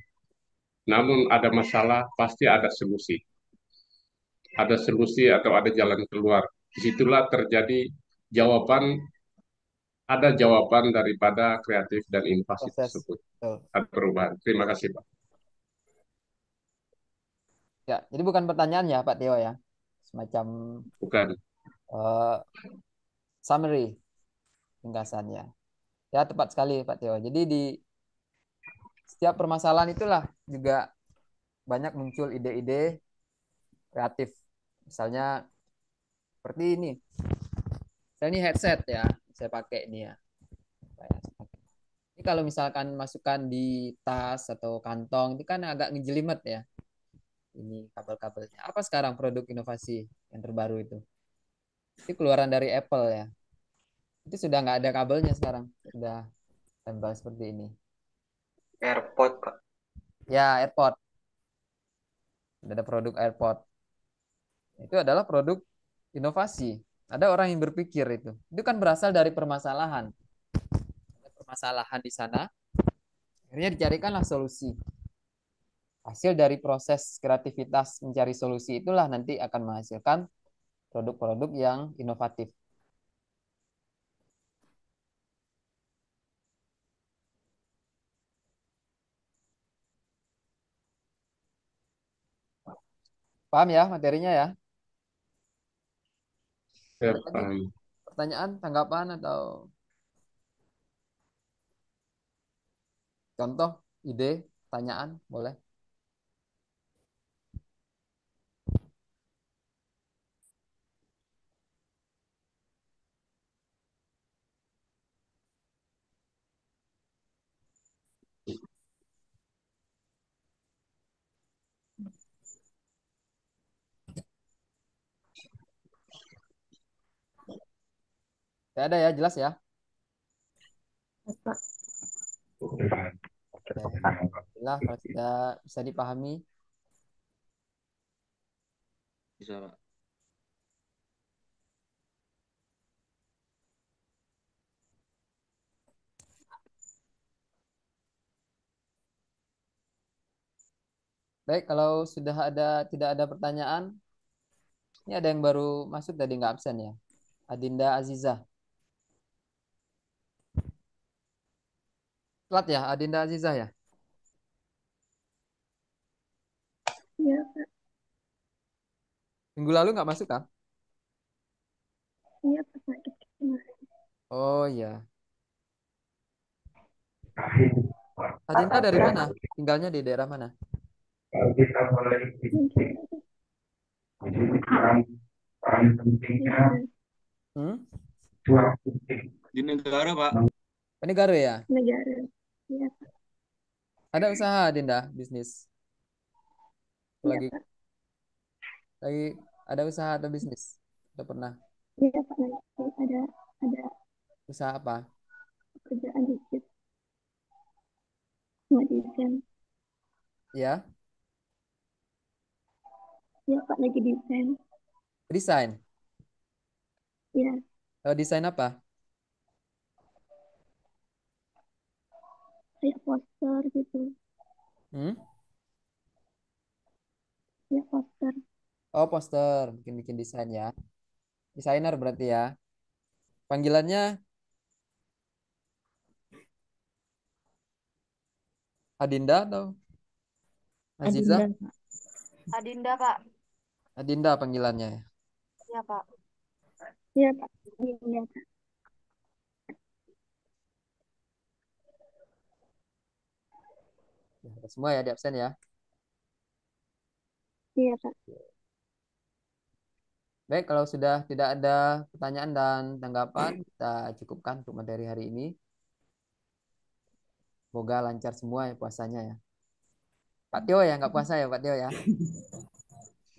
Namun ada masalah, pasti ada solusi. Ada solusi atau ada jalan keluar. Disitulah terjadi jawaban, ada jawaban daripada kreatif dan inovasi proses. tersebut. Betul. Ada perubahan. Terima kasih, Pak. Ya, jadi bukan pertanyaan ya Pak Tio ya. Semacam Bukan. eh, summary ringkasannya. Ya, tepat sekali Pak Tio. Jadi di setiap permasalahan itulah juga banyak muncul ide-ide kreatif. Misalnya seperti ini. Saya ini headset ya, saya pakai ini ya. Ini kalau misalkan masukkan di tas atau kantong itu kan agak ngejelimet ya. Ini kabel-kabelnya. Apa sekarang produk inovasi yang terbaru itu? Itu keluaran dari Apple ya. Itu sudah nggak ada kabelnya sekarang. Sudah tempel seperti ini. AirPod, Pak. Ya, AirPod. Sudah ada produk AirPod. Itu adalah produk inovasi. Ada orang yang berpikir itu. Itu kan berasal dari permasalahan. Ada permasalahan di sana. Akhirnya dicarikanlah solusi. Hasil dari proses kreativitas mencari solusi itulah nanti akan menghasilkan produk-produk yang inovatif. Paham ya materinya ya? Saya Ada lagi paham. pertanyaan, tanggapan atau contoh, ide, pertanyaan, boleh. Tidak ada ya, jelas ya? Pak. Ya, alhamdulillah kalau sudah bisa dipahami. Bisa, Pak. Baik, kalau sudah ada tidak ada pertanyaan, ini ada yang baru masuk tadi nggak absen ya. Adinda Azizah. Telat ya, Adinda Azizah ya? Iya, Pak. Minggu lalu nggak masuk kan? Iya, Pak. Sakit kemarin. Oh iya. Adinda dari mana? Tinggalnya di daerah mana? Mungkin Hmm? Di negara, Pak. Penegaro ya? negara. Iya, Pak. Ada usaha Adinda, bisnis. Iya, Lagi Pak. lagi ada usaha atau bisnis? Udah pernah Iya, Pak. Lagi ada usaha apa? kerjaan dikit. Nggak desain. Ya, Iya, Pak. Lagi desain. desain. Iya. Desain apa? Kayak poster gitu. Hmm? Iya, poster. Oh, poster, bikin-bikin desain ya. Desainer berarti ya. Panggilannya Adinda atau Aziza? Adinda, Pak. Adinda, Pak. Adinda panggilannya ya. Iya, Pak. Iya, Pak. Iya, Pak. Ya, ada semua ya di absen ya. Iya, Pak. Baik, kalau sudah tidak ada pertanyaan dan tanggapan, kita cukupkan untuk materi hari ini. Semoga lancar semua ya puasanya ya. Pak Tio ya, nggak puasa ya Pak Tio ya.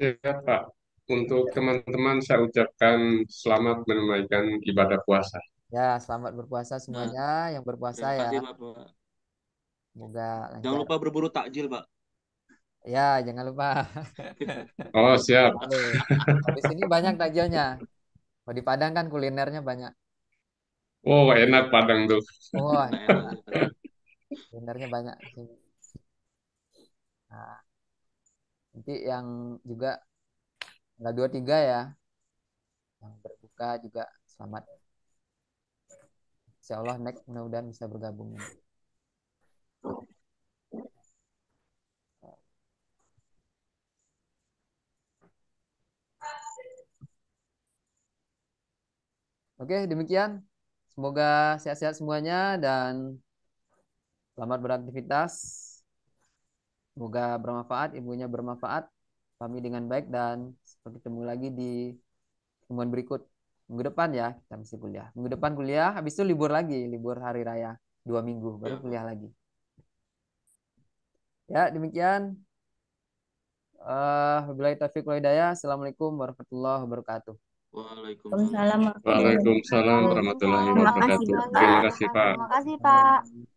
Siap, Pak. Untuk teman-teman saya ucapkan selamat menunaikan ibadah puasa. Ya, selamat berpuasa Nah, semuanya yang berpuasa terima ya. kasih, Bapak. Semoga Jangan lancar. lupa berburu takjil, Pak. Ya, jangan lupa. Oh, siap. Harus. Kalau di sini banyak takjilnya. Kalau di Padang kan kulinernya banyak. Oh, enak Padang tuh. Wah, Daerah sih, Pak. kulinernya banyak di sini. Nah, nanti yang juga tanggal 23 ya, yang berbuka juga selamat. Insya Allah next mudah-mudahan bisa bergabung. Oke, demikian. Semoga sehat-sehat semuanya dan selamat beraktivitas. Semoga bermanfaat, ilmunya bermanfaat. Kami dengan baik dan sampai ketemu lagi di pertemuan berikut. Minggu depan ya, kita masih kuliah. Minggu depan kuliah, habis itu libur lagi, libur hari raya. 2 minggu, baru Ya, Pak. kuliah lagi. Ya, demikian. Wabillahi taufiq wal hidayah. Assalamualaikum warahmatullahi wabarakatuh. Waalaikumsalam. Waalaikumsalam warahmatullahi Waalaikumsalam wabarakatuh. warahmatullahi Waalaikumsalam Terima kasih, wabarakatuh. warahmatullahi Bapak. Terima kasih, wabarakatuh. Pak. Terima kasih, Pak.